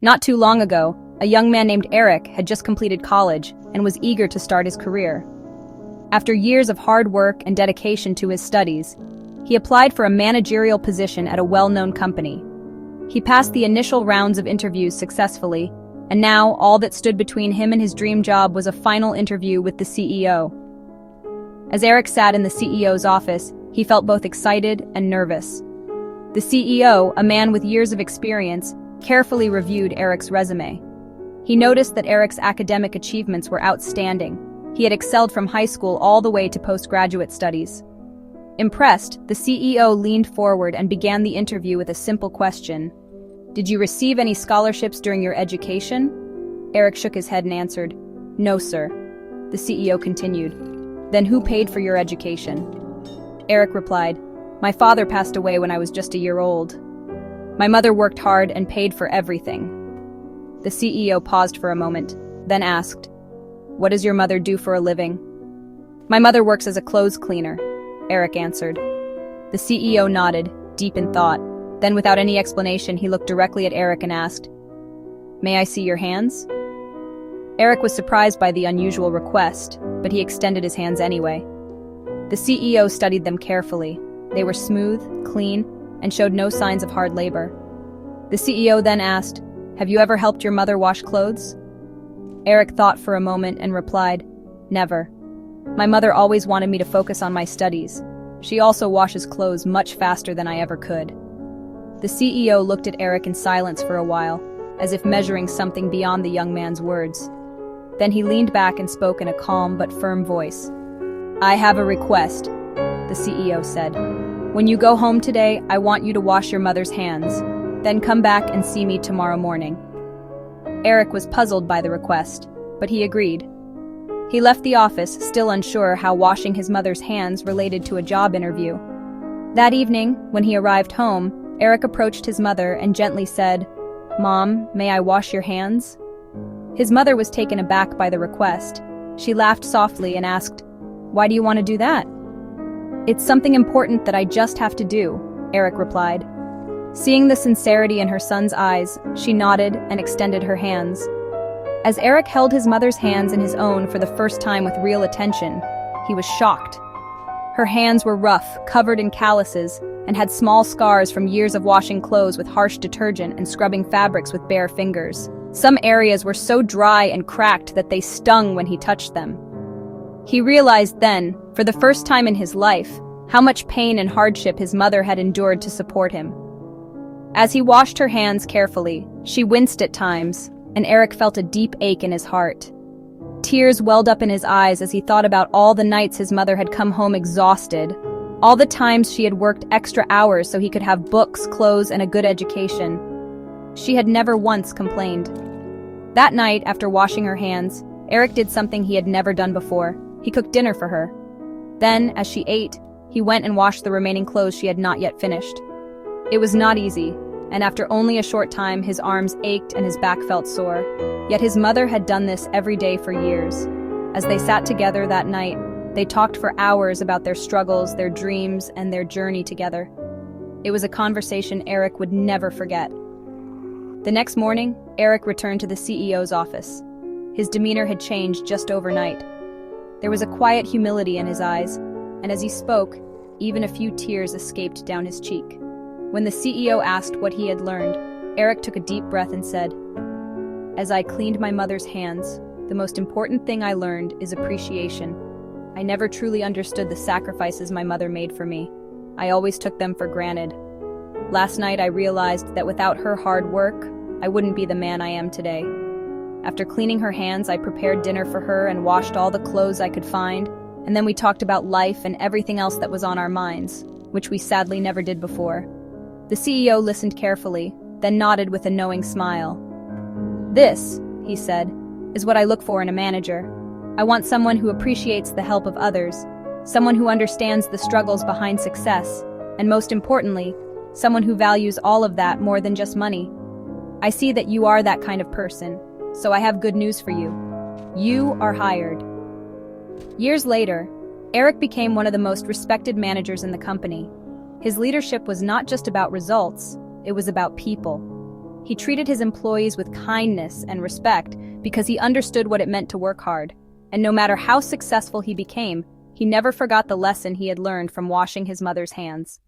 Not too long ago, a young man named Eric had just completed college and was eager to start his career. After years of hard work and dedication to his studies, he applied for a managerial position at a well-known company. He passed the initial rounds of interviews successfully, and now all that stood between him and his dream job was a final interview with the CEO. As Eric sat in the CEO's office, he felt both excited and nervous. The CEO, a man with years of experience, carefully reviewed Eric's resume. He noticed that Eric's academic achievements were outstanding. He had excelled from high school all the way to postgraduate studies. Impressed, the CEO leaned forward and began the interview with a simple question. "Did you receive any scholarships during your education?" Eric shook his head and answered, "No, sir." The CEO continued, "Then who paid for your education?" Eric replied, "My father passed away when I was just a year old. My mother worked hard and paid for everything." The CEO paused for a moment, then asked, "What does your mother do for a living?" "My mother works as a clothes cleaner," Eric answered. The CEO nodded, deep in thought. Then without any explanation, he looked directly at Eric and asked, "May I see your hands?" Eric was surprised by the unusual request, but he extended his hands anyway. The CEO studied them carefully. They were smooth, clean, and showed no signs of hard labor. The CEO then asked, "Have you ever helped your mother wash clothes?" Eric thought for a moment and replied, "Never. My mother always wanted me to focus on my studies. She also washes clothes much faster than I ever could." The CEO looked at Eric in silence for a while, as if measuring something beyond the young man's words. Then he leaned back and spoke in a calm but firm voice. "I have a request," the CEO said. "When you go home today, I want you to wash your mother's hands. Then come back and see me tomorrow morning." Eric was puzzled by the request, but he agreed. He left the office, still unsure how washing his mother's hands related to a job interview. That evening, when he arrived home, Eric approached his mother and gently said, "Mom, may I wash your hands?" His mother was taken aback by the request. She laughed softly and asked, "Why do you want to do that?" "It's something important that I just have to do," Eric replied. Seeing the sincerity in her son's eyes, she nodded and extended her hands. As Eric held his mother's hands in his own for the first time with real attention, he was shocked. Her hands were rough, covered in calluses, and had small scars from years of washing clothes with harsh detergent and scrubbing fabrics with bare fingers. Some areas were so dry and cracked that they stung when he touched them. He realized then, for the first time in his life, how much pain and hardship his mother had endured to support him. As he washed her hands carefully, she winced at times, and Eric felt a deep ache in his heart. Tears welled up in his eyes as he thought about all the nights his mother had come home exhausted, all the times she had worked extra hours so he could have books, clothes, and a good education. She had never once complained. That night, after washing her hands, Eric did something he had never done before. He cooked dinner for her. Then, as she ate, he went and washed the remaining clothes she had not yet finished. It was not easy, and after only a short time, his arms ached and his back felt sore. Yet his mother had done this every day for years. As they sat together that night, they talked for hours about their struggles, their dreams, and their journey together. It was a conversation Eric would never forget. The next morning, Eric returned to the CEO's office. His demeanor had changed just overnight. There was a quiet humility in his eyes, and as he spoke, even a few tears escaped down his cheek. When the CEO asked what he had learned, Eric took a deep breath and said, "As I cleaned my mother's hands, the most important thing I learned is appreciation. I never truly understood the sacrifices my mother made for me. I always took them for granted. Last night I realized that without her hard work, I wouldn't be the man I am today. After cleaning her hands, I prepared dinner for her and washed all the clothes I could find, and then we talked about life and everything else that was on our minds, which we sadly never did before." The CEO listened carefully, then nodded with a knowing smile. "This," he said, "is what I look for in a manager. I want someone who appreciates the help of others, someone who understands the struggles behind success, and most importantly, someone who values all of that more than just money. I see that you are that kind of person, so I have good news for you. You are hired." Years later, Eric became one of the most respected managers in the company. His leadership was not just about results, it was about people. He treated his employees with kindness and respect because he understood what it meant to work hard. And no matter how successful he became, he never forgot the lesson he had learned from washing his mother's hands.